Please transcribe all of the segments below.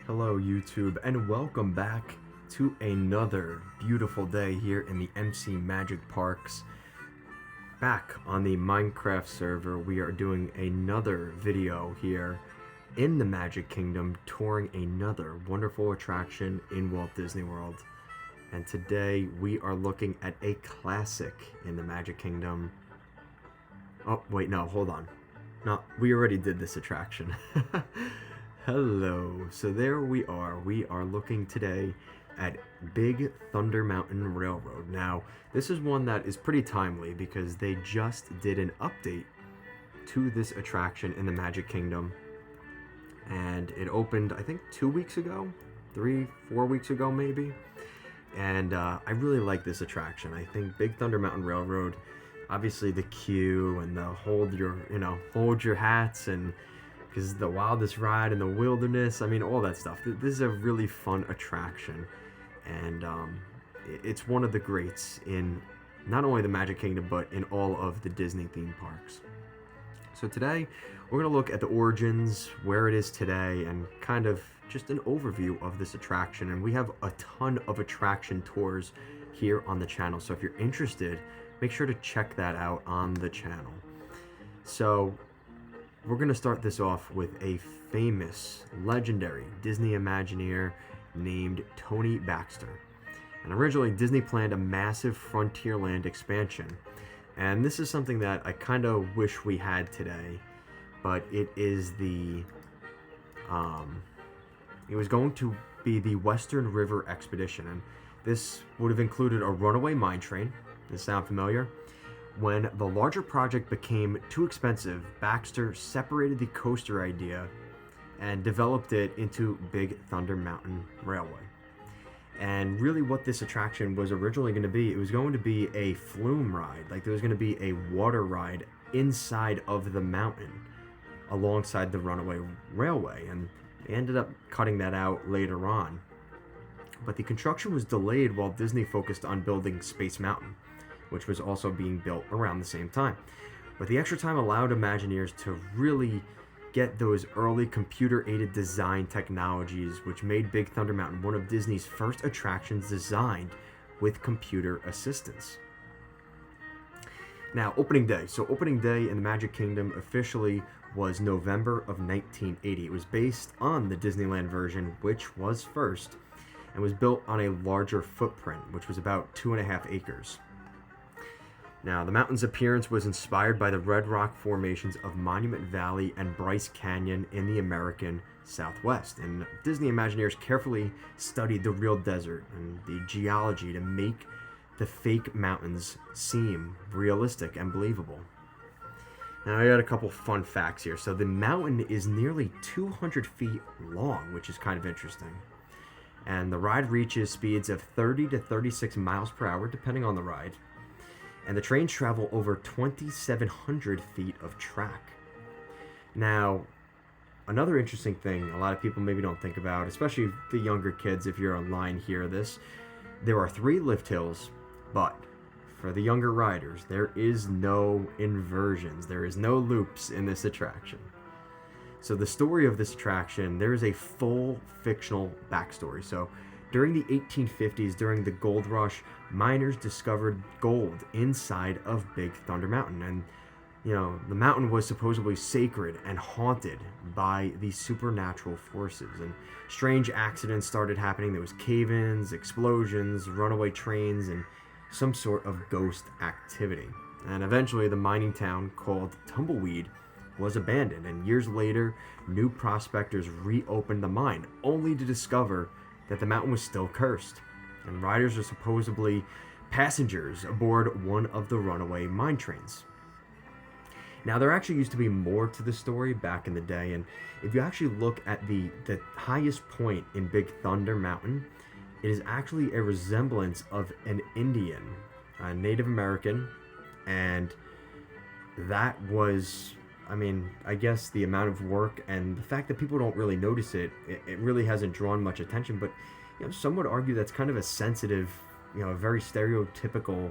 Hello YouTube and welcome back to another beautiful day here in the MC Magic Parks. Back on the Minecraft server, we are doing another video here in the Magic Kingdom, touring another wonderful attraction in Walt Disney World. And today we are looking at a classic in the Magic Kingdom. Oh wait, no, hold on. No, we already did this attraction. Hello, so there we are. We are looking today at Big Thunder Mountain Railroad. Now, this is one that is pretty timely because they just did an update to this attraction in the Magic Kingdom. And it opened, I think, 2 weeks ago? 3-4 weeks ago, maybe? And I really like this attraction. I think Big Thunder Mountain Railroad, obviously the queue and the hold your hats, and because the wildest ride in the wilderness, I mean, all that stuff. This is a really fun attraction, and it's one of the greats in not only the Magic Kingdom, but in all of the Disney theme parks. So today, we're going to look at the origins, where it is today, and kind of just an overview of this attraction. And we have a ton of attraction tours here on the channel, so if you're interested, make sure to check that out on the channel. So we're going to start this off with a famous, legendary Disney Imagineer named Tony Baxter. And originally, Disney planned a massive Frontierland expansion. And this is something that I kind of wish we had today. But it is it was going to be the Western River Expedition. And this would have included a runaway mine train. Does this sound familiar? When the larger project became too expensive, Baxter separated the coaster idea and developed it into Big Thunder Mountain Railway. And really what this attraction was originally going to be, it was going to be a flume ride. Like, there was going to be a water ride inside of the mountain alongside the runaway railway. And they ended up cutting that out later on. But the construction was delayed while Disney focused on building Space Mountain, which was also being built around the same time. But the extra time allowed Imagineers to really get those early computer-aided design technologies, which made Big Thunder Mountain one of Disney's first attractions designed with computer assistance. Now, opening day. So opening day in the Magic Kingdom officially was November of 1980. It was based on the Disneyland version, which was first, and was built on a larger footprint, which was about 2.5 acres. Now, the mountain's appearance was inspired by the red rock formations of Monument Valley and Bryce Canyon in the American Southwest. And Disney Imagineers carefully studied the real desert and the geology to make the fake mountains seem realistic and believable. Now, I got a couple fun facts here. So the mountain is nearly 200 feet long, which is kind of interesting. And the ride reaches speeds of 30 to 36 miles per hour, depending on the ride. And the trains travel over 2,700 feet of track. Now, another interesting thing a lot of people maybe don't think about, especially the younger kids, if you're online, hear this. There are 3 lift hills, but for the younger riders, there is no inversions. There is no loops in this attraction. So the story of this attraction, there is a full fictional backstory. So during the 1850s, during the gold rush, miners discovered gold inside of Big Thunder Mountain. And, the mountain was supposedly sacred and haunted by these supernatural forces. And strange accidents started happening. There was cave-ins, explosions, runaway trains, and some sort of ghost activity. And eventually, the mining town called Tumbleweed was abandoned. And years later, new prospectors reopened the mine, only to discover that the mountain was still cursed, and riders are supposedly passengers aboard one of the runaway mine trains. Now, there actually used to be more to the story back in the day, and if you actually look at the highest point in Big Thunder Mountain, it is actually a resemblance of an Indian, a Native American, and that was, I guess the amount of work and the fact that people don't really notice it really hasn't drawn much attention. But some would argue that's kind of a sensitive, a very stereotypical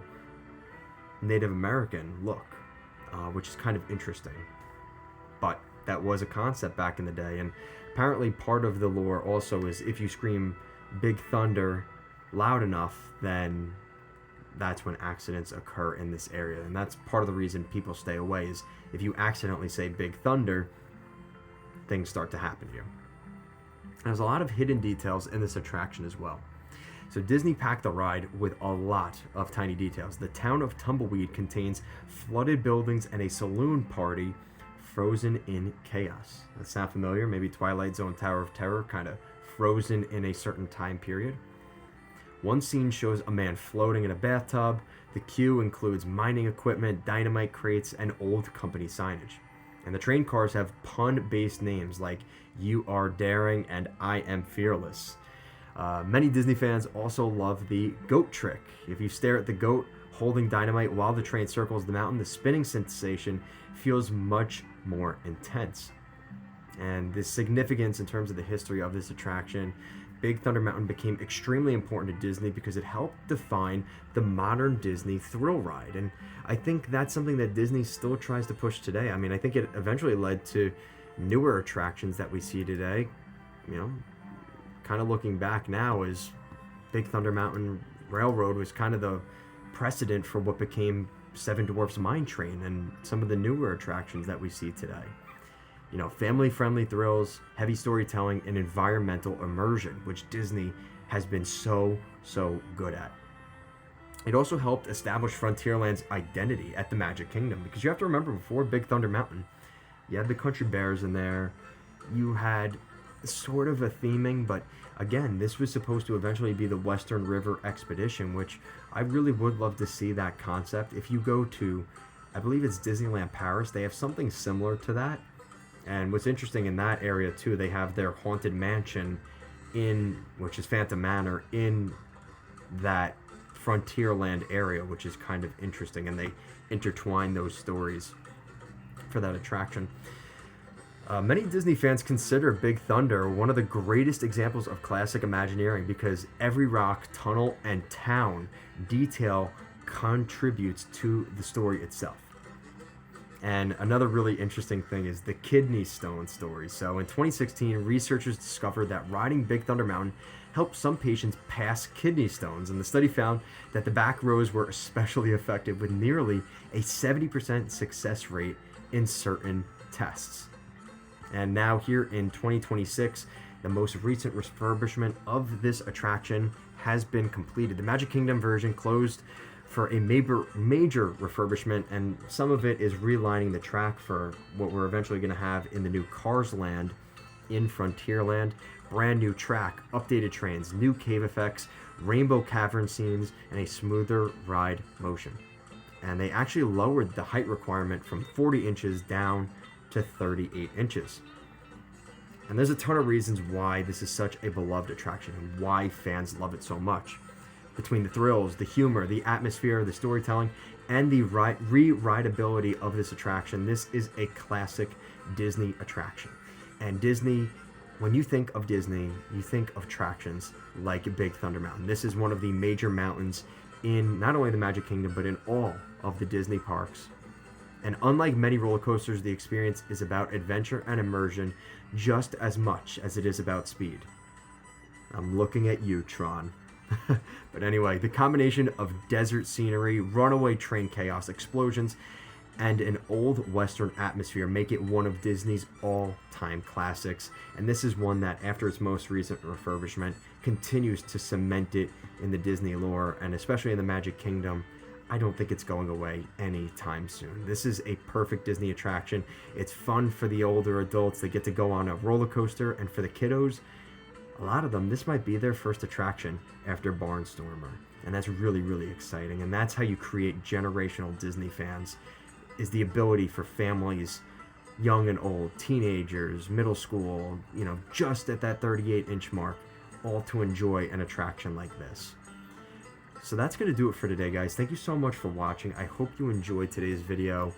Native American look, which is kind of interesting. But that was a concept back in the day. And apparently part of the lore also is if you scream Big Thunder loud enough, then that's when accidents occur in this area. And that's part of the reason people stay away, is if you accidentally say Big Thunder, things start to happen to you. There's a lot of hidden details in this attraction as well. So Disney packed the ride with a lot of tiny details. The town of Tumbleweed contains flooded buildings and a saloon party frozen in chaos. That sound familiar? Maybe Twilight Zone Tower of Terror, kind of frozen in a certain time period. One scene shows a man floating in a bathtub. The queue includes mining equipment, dynamite crates, and old company signage. And the train cars have pun-based names like You Are Daring and I Am Fearless. Many Disney fans also love the goat trick. If you stare at the goat holding dynamite while the train circles the mountain, the spinning sensation feels much more intense. And the significance in terms of the history of this attraction, Big Thunder Mountain became extremely important to Disney because it helped define the modern Disney thrill ride. And I think that's something that Disney still tries to push today. I mean, I think it eventually led to newer attractions that we see today. You know, kind of looking back now, is Big Thunder Mountain Railroad was kind of the precedent for what became Seven Dwarfs Mine Train and some of the newer attractions that we see today. You know, family-friendly thrills, heavy storytelling, and environmental immersion, which Disney has been so good at. It also helped establish Frontierland's identity at the Magic Kingdom, because you have to remember, before Big Thunder Mountain, you had the Country Bears in there, you had sort of a theming, but again, this was supposed to eventually be the Western River Expedition, which I really would love to see that concept. If you go to, I believe it's Disneyland Paris, they have something similar to that. And what's interesting in that area too, they have their haunted mansion which is Phantom Manor, in that Frontierland area, which is kind of interesting, and they intertwine those stories for that attraction. Many Disney fans consider Big Thunder one of the greatest examples of classic Imagineering, because every rock, tunnel, and town detail contributes to the story itself. And another really interesting thing is the kidney stone story. So in 2016, researchers discovered that riding Big Thunder Mountain helped some patients pass kidney stones, and the study found that the back rows were especially effective, with nearly a 70% success rate in certain tests. And now here in 2026, the most recent refurbishment of this attraction has been completed. The Magic Kingdom version closed for a major refurbishment, and some of it is relining the track for what we're eventually going to have in the new Cars Land in Frontierland. Brand new track, updated trains, new cave effects, rainbow cavern scenes, and a smoother ride motion. And they actually lowered the height requirement from 40 inches down to 38 inches. And there's a ton of reasons why this is such a beloved attraction and why fans love it so much. Between the thrills, the humor, the atmosphere, the storytelling, and the re-rideability of this attraction, this is a classic Disney attraction. And Disney, when you think of Disney, you think of attractions like Big Thunder Mountain. This is one of the major mountains in not only the Magic Kingdom, but in all of the Disney parks. And unlike many roller coasters, the experience is about adventure and immersion just as much as it is about speed. I'm looking at you, Tron. But anyway, the combination of desert scenery, runaway train chaos, explosions, and an old Western atmosphere make it one of Disney's all-time classics. And this is one that, after its most recent refurbishment, continues to cement it in the Disney lore, and especially in the Magic Kingdom. I don't think it's going away anytime soon. This is a perfect Disney attraction. It's fun for the older adults that get to go on a roller coaster, and for the kiddos, a lot of them, this might be their first attraction after Barnstormer. And that's really exciting. And that's how you create generational Disney fans, is the ability for families, young and old, teenagers, middle school, you know, just at that 38-inch mark, all to enjoy an attraction like this. So that's going to do it for today, guys. Thank you so much for watching. I hope you enjoyed today's video.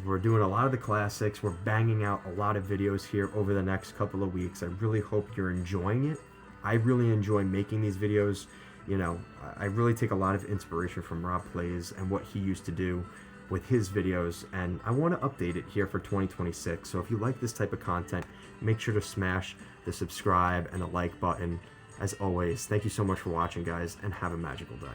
We're doing a lot of the classics. We're banging out a lot of videos here over the next couple of weeks. I really hope you're enjoying it. I really enjoy making these videos. You know, I really take a lot of inspiration from Rob Plays and what he used to do with his videos, and I want to update it here for 2026. So if you like this type of content, make sure to smash the subscribe and the like button. As always, thank you so much for watching, guys, and have a magical day.